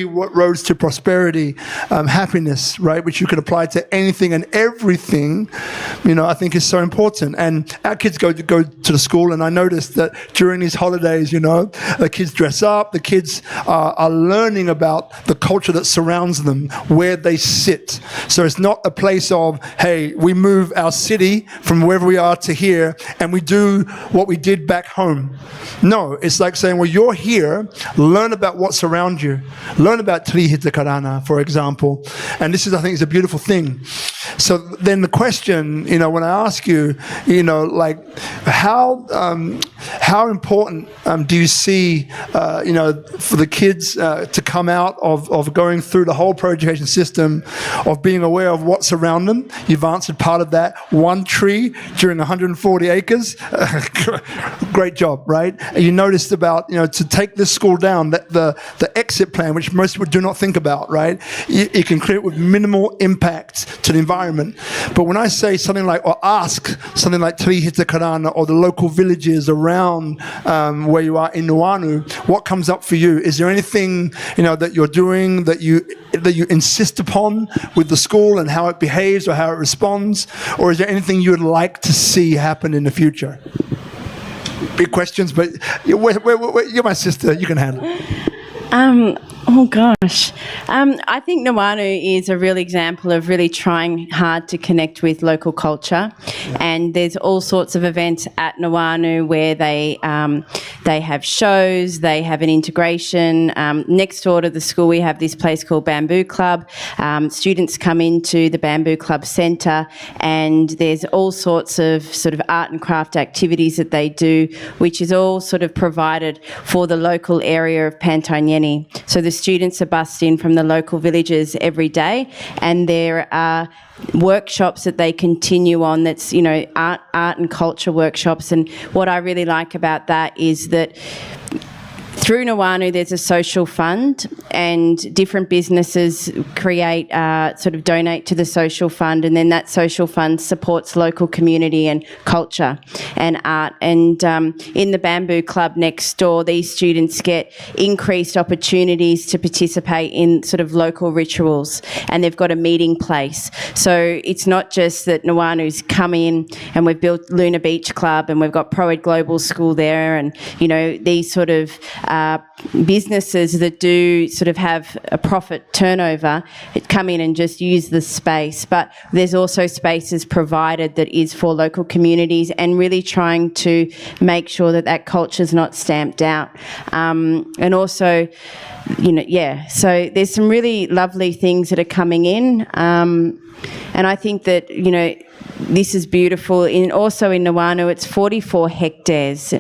Speaker 1: roads to prosperity, happiness, right, which you can apply to anything and everything, I think is so important. And our kids go to the school, and I noticed that during these holidays, the kids dress up, the kids are learning about the culture that surrounds them, where they sit. So it's not a place of, hey, we move our city from wherever we are to here, and we do what we did back home. No, it's like saying, well, you're here, learn about what's around you. Learn about Tri Hita Karana, for example. And this is, I think, is a beautiful thing. So then the question, when I ask you, how important do you see, for the kids to come out of going through the whole pro-education system, of being aware of what's around them? You've answered part of that. One tree during 140 acres. Great job, right? You noticed about, to take this school down, that the exit plan, which most people do not think about, right? You can create with minimal impact to the environment. But when I say something like, or ask something like Tri Hita Karana or the local villages around where you are in Nuanu, what comes up for you? Is there anything, that you're doing that you insist upon with the school and how it behaves or how it responds? Or is there anything you would like to see happen in the future? Big questions, but you're my sister. You can handle it.
Speaker 2: Oh gosh. I think Nuanu is a real example of really trying hard to connect with local culture, and there's all sorts of events at Nuanu where they have shows, they have an integration. Next door to the school we have this place called Bamboo Club. Students come into the Bamboo Club Centre, and there's all sorts of sort of art and craft activities that they do, which is all sort of provided for the local area of Pantanyeni. So the students are bussed in from the local villages every day, and there are workshops that they continue on that's, you know, art and culture workshops. And what I really like about that is that through Nuanu, there's a social fund, and different businesses create, sort of donate to the social fund, and then that social fund supports local community and culture and art. And in the Bamboo Club next door, these students get increased opportunities to participate in sort of local rituals, and they've got a meeting place. So it's not just that Nuanu's come in and we've built Luna Beach Club and we've got Pro-Ed Global School there, and, you know, these sort of businesses that do sort of have a profit turnover come in and just use the space. But there's also spaces provided that is for local communities, and really trying to make sure that that culture's not stamped out. And also, you know, yeah, so there's some really lovely things that are coming in. And I think that, you know, this is beautiful. Also in Nuanu, it's 44 hectares,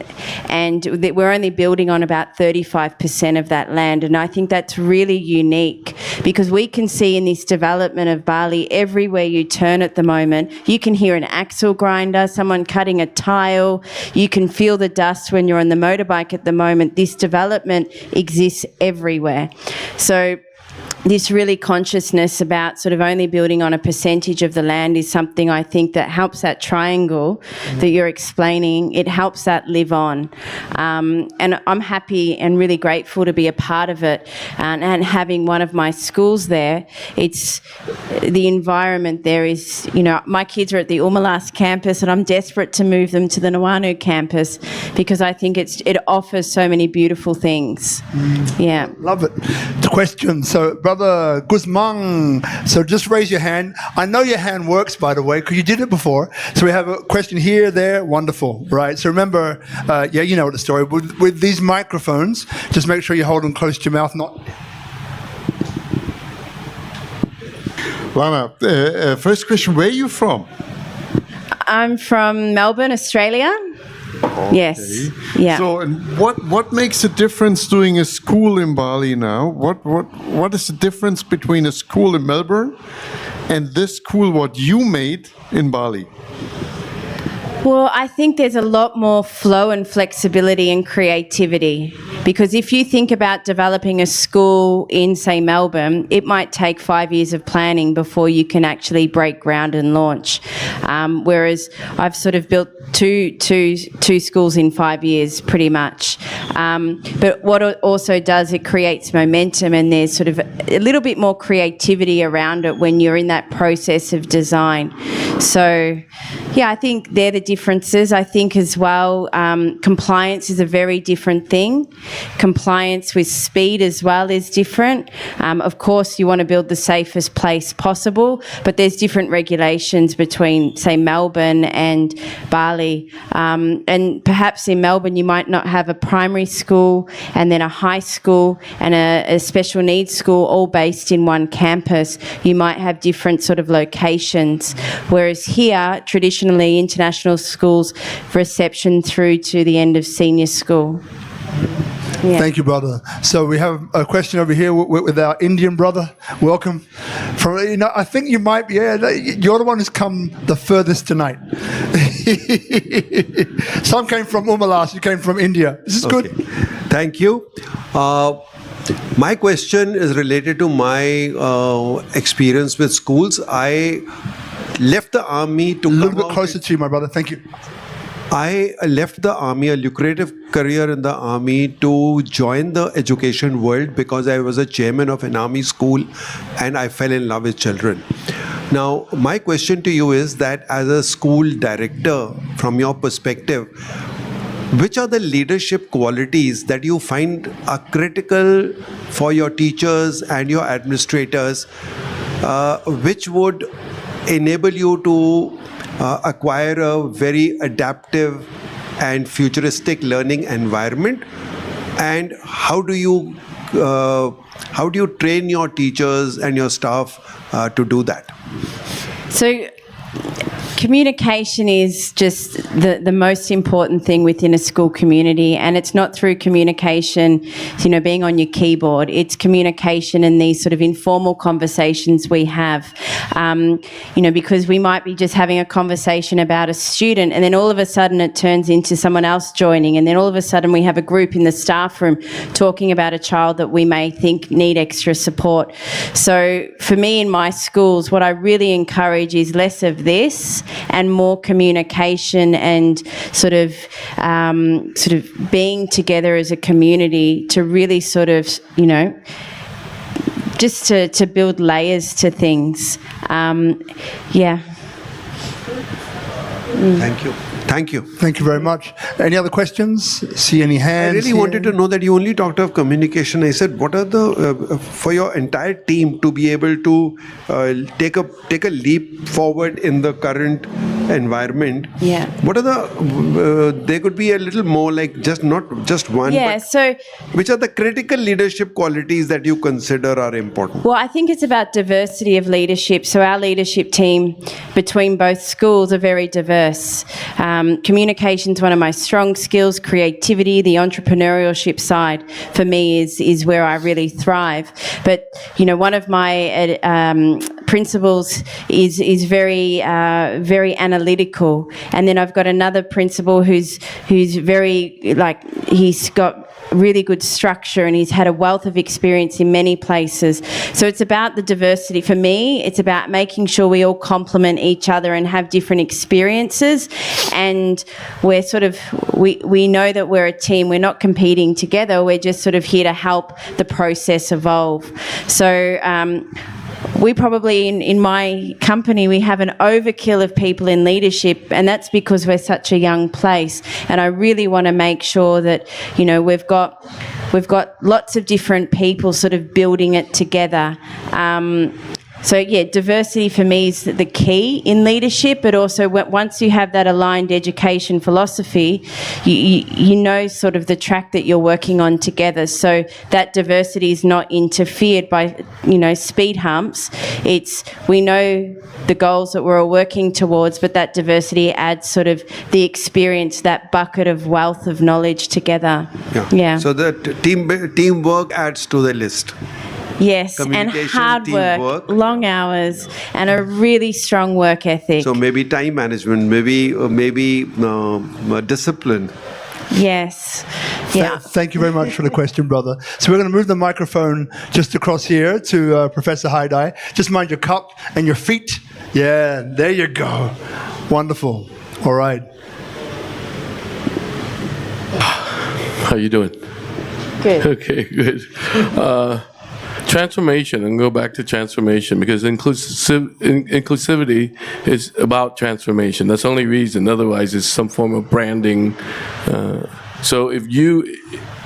Speaker 2: and we're only building on about 35% of that land. And I think that's really unique, because we can see in this development of Bali, everywhere you turn at the moment, you can hear an axle grinder, someone cutting a tile, you can feel the dust when you're on the motorbike at the moment. This development exists everywhere. So this really consciousness about sort of only building on a percentage of the land is something I think that helps that triangle that you're explaining. It helps that live on. And I'm happy and really grateful to be a part of it, and having one of my schools there. It's the environment there is, you know, my kids are at the Umalas campus, and I'm desperate to move them to the Nuanu campus, because I think it offers so many beautiful things. Yeah.
Speaker 1: Love it. The question. So, Brother Guzman, so just raise your hand. I know your hand works, by the way, because you did it before. So we have a question here, there, wonderful, right? So remember, yeah, you know the story. With these microphones, just make sure you hold them close to your mouth, not...
Speaker 3: Llana, first question, where are you from?
Speaker 2: I'm from Melbourne, Australia. Okay. Yes. Yeah.
Speaker 3: So, and what makes a difference doing a school in Bali now? What is the difference between a school in Melbourne and this school what you made in Bali?
Speaker 2: Well, I think there's a lot more flow and flexibility and creativity, because if you think about developing a school in, say, Melbourne, it might take 5 years of planning before you can actually break ground and launch. Whereas I've sort of built two schools in 5 years, pretty much. But what it also does, it creates momentum, and there's sort of a little bit more creativity around it when you're in that process of design. So, yeah, I think they're the differences. I think as well, compliance is a very different thing. Compliance with speed as well is different. Of course, you want to build the safest place possible, but there's different regulations between, say, Melbourne and Bali. And perhaps in Melbourne, you might not have a primary school and then a high school and a special needs school all based in one campus. You might have different sort of locations. Whereas here, traditionally, international schools, reception through to the end of senior school. Yeah.
Speaker 1: Thank you, brother. So we have a question over here with our Indian brother. Welcome. From, you know, I think you might be, yeah, you're the one who's come the furthest tonight. Some came from Umalas, you came from India. This is good.
Speaker 4: Thank you. My question is related to my experience with schools. I left the army to...
Speaker 1: A little bit closer to you, my brother. Thank you.
Speaker 4: I left the army, a lucrative career in the army, to join the education world because I was a chairman of an army school and I fell in love with children. Now, my question to you is that as a school director, from your perspective, which are the leadership qualities that you find are critical for your teachers and your administrators, which would enable you to acquire a very adaptive and futuristic learning environment? And how do you train your teachers and your staff to do that?
Speaker 2: So communication is just the most important thing within a school community, and it's not through communication, being on your keyboard. It's communication in these sort of informal conversations we have, because we might be just having a conversation about a student, and then all of a sudden it turns into someone else joining, and then all of a sudden we have a group in the staff room talking about a child that we may think need extra support. So for me in my schools, what I really encourage is less of this and more communication and sort of being together as a community to really sort of, just to build layers to things. Yeah.
Speaker 4: Thank you. Thank you.
Speaker 1: Thank you very much. Any other questions? See any hands?
Speaker 4: I really wanted to know that you only talked of communication. I said, what are the for your entire team to be able to take a leap forward in the current environment?
Speaker 2: Yeah.
Speaker 4: What are the? There could be a little more, like not just one.
Speaker 2: Yeah.
Speaker 4: But
Speaker 2: So,
Speaker 4: which are the critical leadership qualities that you consider are important?
Speaker 2: well, I think it's about diversity of leadership. So our leadership team between both schools are very diverse. Communication is one of my strong skills. Creativity, the entrepreneurship side, for me is where I really thrive. But one of my principles is very very analytical, and then I've got another principal who's very he's got really good structure and he's had a wealth of experience in many places. So it's about the diversity. For me, it's about making sure we all complement each other and have different experiences, and we're we know that we're a team. We're not competing together. We're just sort of here to help the process evolve. So we probably, in my company, we have an overkill of people in leadership, and that's because we're such a young place. And I really want to make sure that, we've got lots of different people sort of building it together. So, yeah, diversity for me is the key in leadership, but also once you have that aligned education philosophy, you know sort of the track that you're working on together. So that diversity is not interfered by, speed humps. We know the goals that we're all working towards, but that diversity adds sort of the experience, that bucket of wealth of knowledge together. Yeah.
Speaker 4: So the teamwork adds to the list.
Speaker 2: Yes, and hard work, long hours, and a really strong work ethic.
Speaker 4: So maybe time management, maybe discipline.
Speaker 2: Yes. Yeah.
Speaker 1: Thank you very much for the question, brother. So we're going to move the microphone just across here to Professor Haidai. Just mind your cup and your feet. Yeah, there you go. Wonderful. All right.
Speaker 5: How you doing?
Speaker 2: Good.
Speaker 5: Okay, good. Transformation, and go back to transformation, because inclusivity is about transformation. That's the only reason. Otherwise, it's some form of branding. So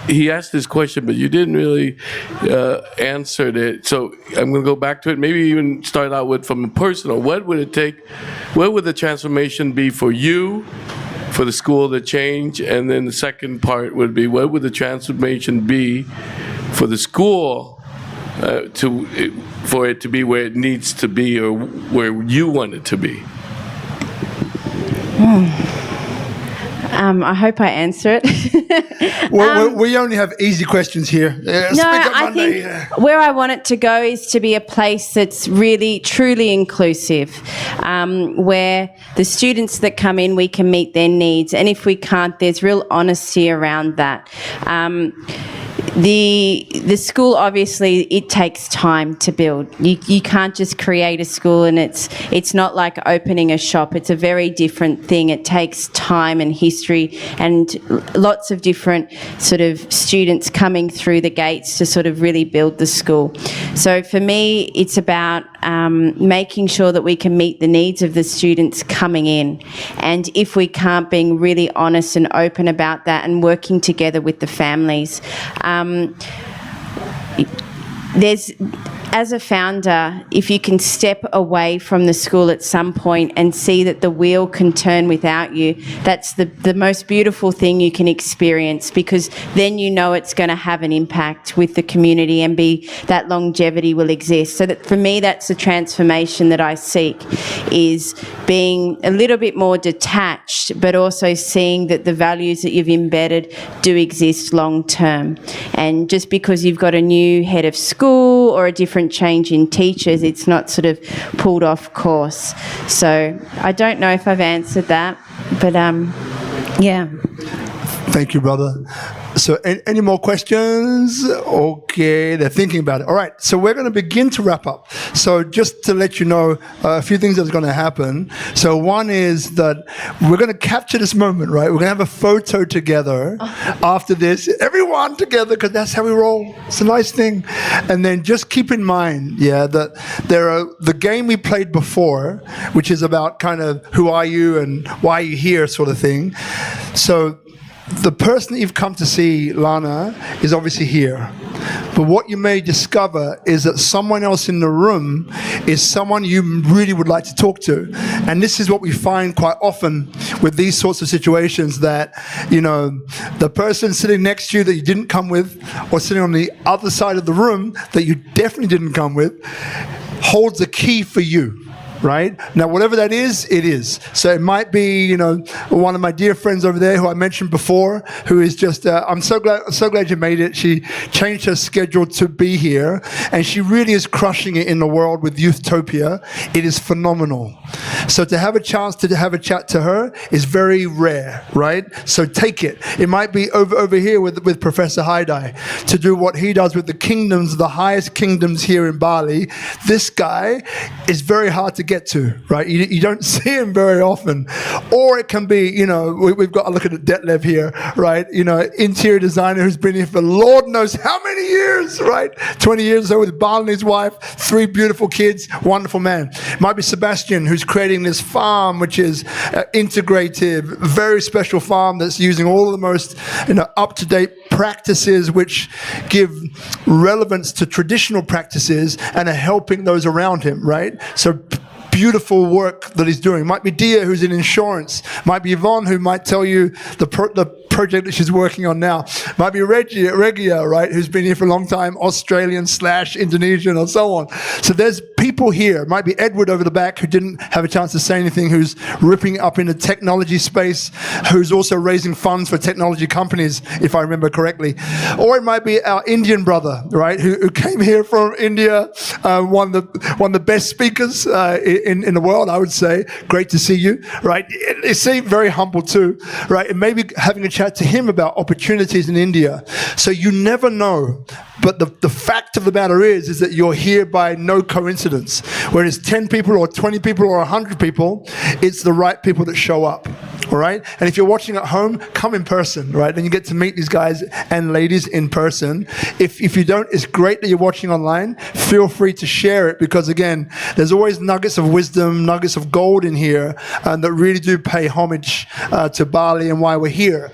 Speaker 5: he asked this question, but you didn't really answer it. So I'm going to go back to it. Maybe even start out with from a personal. What would it take? What would the transformation be for you, for the school to change? And then the second part would be, what would the transformation be for the school for it to be where it needs to be, or where you want it to be?
Speaker 2: I hope I answer it.
Speaker 1: We only have easy questions here.
Speaker 2: I think where I want it to go is to be a place that's really, truly inclusive, where the students that come in, we can meet their needs. And if we can't, there's real honesty around that. the school, obviously it takes time to build. You can't just create a school, and it's not like opening a shop. It's a very different thing. It takes time and history and lots of different sort of students coming through the gates to sort of really build the school. So for me, it's about making sure that we can meet the needs of the students coming in, and if we can't, being really honest and open about that and working together with the families. As a founder, if you can step away from the school at some point and see that the wheel can turn without you, that's the most beautiful thing you can experience, because then you know it's going to have an impact with the community and that longevity will exist. So that for me, that's the transformation that I seek, is being a little bit more detached, but also seeing that the values that you've embedded do exist long term. And just because you've got a new head of school or a different change in teachers, it's not sort of pulled off course. So I don't know if I've answered that, but yeah.
Speaker 1: Thank you, brother. So any more questions? Okay, they're thinking about it. All right, so we're going to begin to wrap up. So just to let you know a few things that's going to happen. So one is that we're going to capture this moment, right? We're going to have a photo together after this. Everyone together, because that's how we roll. It's a nice thing. And then just keep in mind, that the game we played before, which is about kind of who are you and why are you here sort of thing. So the person that you've come to see, Llana, is obviously here. But what you may discover is that someone else in the room is someone you really would like to talk to. And this is what we find quite often with these sorts of situations, that, the person sitting next to you that you didn't come with, or sitting on the other side of the room that you definitely didn't come with, holds a key for you. Right? Now, whatever that is, it is. So it might be, one of my dear friends over there who I mentioned before, who is just, I'm so glad you made it. She changed her schedule to be here, and she really is crushing it in the world with Youthtopia. It is phenomenal. So to have a chance to have a chat to her is very rare, right? So take it. It might be over here with Professor Haidai to do what he does with the kingdoms, the highest kingdoms here in Bali. This guy is very hard to get to, right? You don't see him very often. Or it can be, we've got to look at Detlev here, right? Interior designer who's been here for Lord knows how many years, right? 20 years or so with Bali and his wife, 3 beautiful kids, wonderful man. Might be Sebastian, who's creating this farm, which is integrative, very special farm that's using all of the most, up-to-date practices which give relevance to traditional practices and are helping those around him, right? So beautiful work that he's doing. Might be Dia, who's in insurance. Might be Yvonne, who might tell you the project that she's working on now. Might be Regia, right, who's been here for a long time, Australian/Indonesian, or so on. So there's people here. Might be Edward over the back, who didn't have a chance to say anything, who's ripping up in the technology space, who's also raising funds for technology companies, if I remember correctly. Or it might be our Indian brother, right, who came here from India, one of the best speakers in the world, I would say. Great to see you, right? It seemed very humble too, right? And maybe having a chat to him about opportunities in India. So you never know. But the fact of the matter is that you're here by no coincidence. Whether it's 10 people or 20 people or 100 people, it's the right people that show up. All right? And if you're watching at home, come in person, right? And you get to meet these guys and ladies in person. If you don't, it's great that you're watching online. Feel free to share it, because again, there's always nuggets of wisdom, nuggets of gold in here that really do pay homage to Bali and why we're here.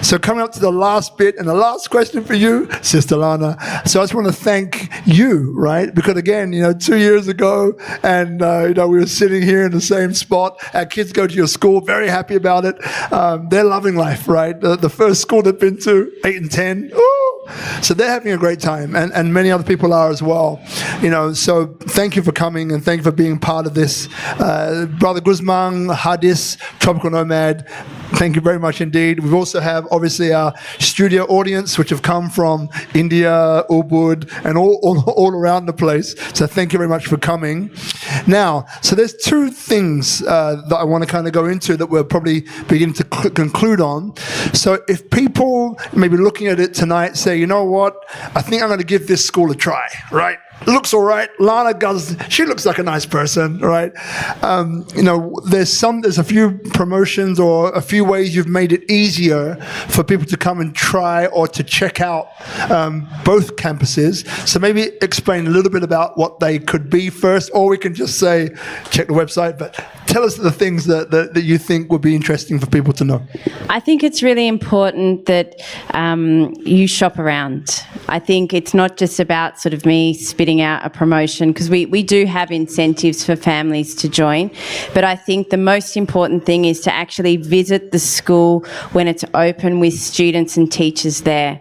Speaker 1: So coming up to the last bit and the last question for you, Sister Llana. So I just want to thank you, right? Because again, 2 years ago, and we were sitting here in the same spot. Our kids go to your school, very happy about it. They're loving life, right? The first school they've been to, 8 and 10. Ooh! So they're having a great time, and many other people are as well. So thank you for coming, and thank you for being part of this. Brother Guzman, Hadis, Tropical Nomad, Thank you very much indeed. We also have obviously our studio audience, which have come from India, Ubud, and all around the place. So thank you very much for coming. Now, so there's two things that I want to kind of go into that we'll probably begin to conclude on. So if people maybe looking at it tonight say, you know what, I think I'm going to give this school a try, right? Looks all right. Llana does. She looks like a nice person, right? There's a few promotions or a few ways you've made it easier for people to come and try or to check out both campuses. So maybe explain a little bit about what they could be first, or we can just say check the website. But tell us the things that you think would be interesting for people to know.
Speaker 2: I think it's really important that you shop around. I think it's not just about sort of me spitting out a promotion, because we do have incentives for families to join, but I think the most important thing is to actually visit the school when it's open with students and teachers there.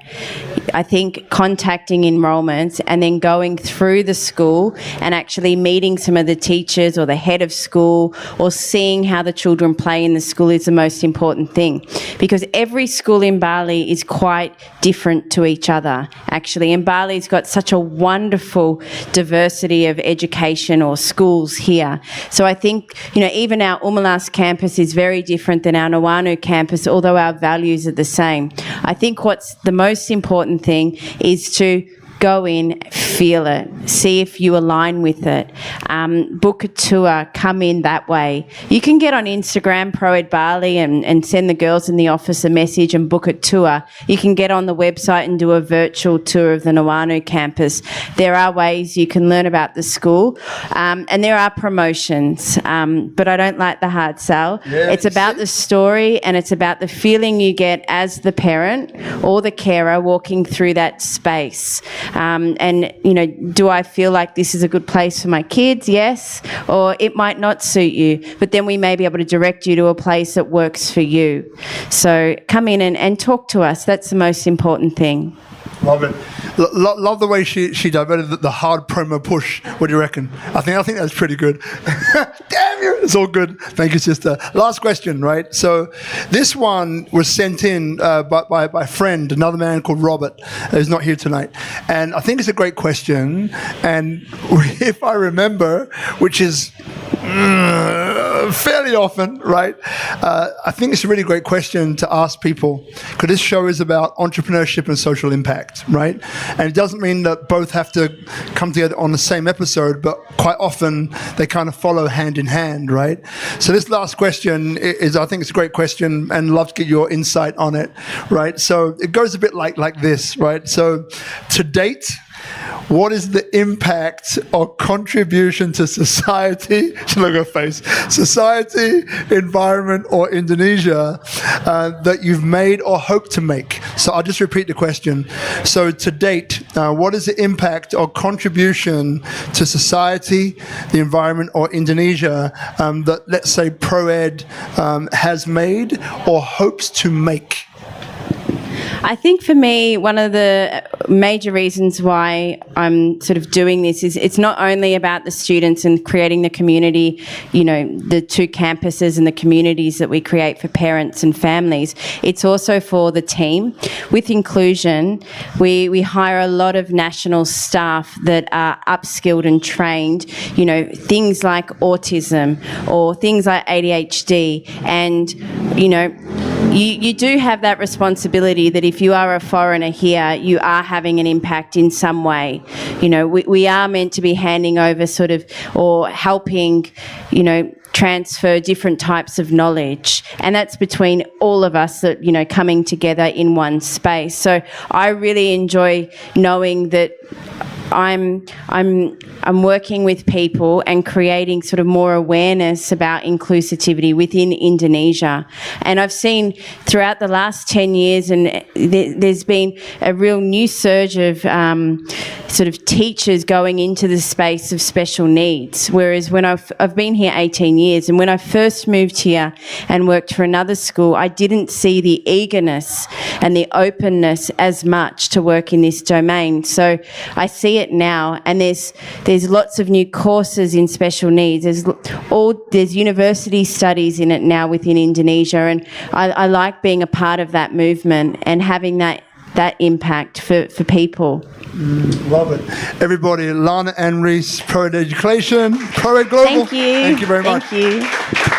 Speaker 2: I think contacting enrolments and then going through the school and actually meeting some of the teachers or the head of school or seeing how the children play in the school is the most important thing, because every school in Bali is quite different to each other, actually. And Bali's got such a wonderful diversity of education or schools here. So I think, even our Umalas campus is very different than our Nuanu campus, although our values are the same. I think what's the most important thing is to go in, feel it, see if you align with it, book a tour, come in that way. You can get on Instagram, ProEd Bali, and send the girls in the office a message and book a tour. You can get on the website and do a virtual tour of the Nuanu campus. There are ways you can learn about the school, and there are promotions, but I don't like the hard sell. Yeah, it's about the story, and it's about the feeling you get as the parent or the carer walking through that space. Do I feel like this is a good place for my kids? Yes. Or it might not suit you, but then we may be able to direct you to a place that works for you. So come in and talk to us. That's the most important thing.
Speaker 1: Love it. Love the way she diverted the hard promo push. What do you reckon? I think that's pretty good. Damn you! It's all good. Thank you, sister. Last question, right? So this one was sent in by a friend, another man called Robert, who's not here tonight. And I think it's a great question. And if I remember, which is fairly often, right? I think it's a really great question to ask people, because this show is about entrepreneurship and social impact, right? And it doesn't mean that both have to come together on the same episode, but quite often they kind of follow hand in hand, right? So this last question is, I think it's a great question, and love to get your insight on it, right? So it goes a bit like this, right? So to date, what is the impact or contribution to society, look at her face, society, environment, or Indonesia that you've made or hope to make? So I'll just repeat the question. So to date, what is the impact or contribution to society, the environment, or Indonesia that, let's say, ProEd has made or hopes to make?
Speaker 2: I think for me, one of the major reasons why I'm sort of doing this is it's not only about the students and creating the community, the two campuses and the communities that we create for parents and families. It's also for the team. With inclusion, we hire a lot of national staff that are upskilled and trained, things like autism or things like ADHD, and, you do have that responsibility that if you are a foreigner here, you are having an impact in some way. We are meant to be handing over or helping, transfer different types of knowledge, and that's between all of us that coming together in one space. So I really enjoy knowing that I'm working with people and creating sort of more awareness about inclusivity within Indonesia. And I've seen throughout the last 10 years, and there's been a real new surge of sort of teachers going into the space of special needs. Whereas when I've been here 18 years, and when I first moved here and worked for another school, I didn't see the eagerness and the openness as much to work in this domain. So I see it now, and there's lots of new courses in special needs. There's university studies in it now within Indonesia, and I like being a part of that movement and having that impact for people.
Speaker 1: Love it. Everybody, Llana Anne Reece, Pro Ed Education, Pro Ed Global.
Speaker 2: Thank you.
Speaker 1: Thank you very much.
Speaker 2: Thank you.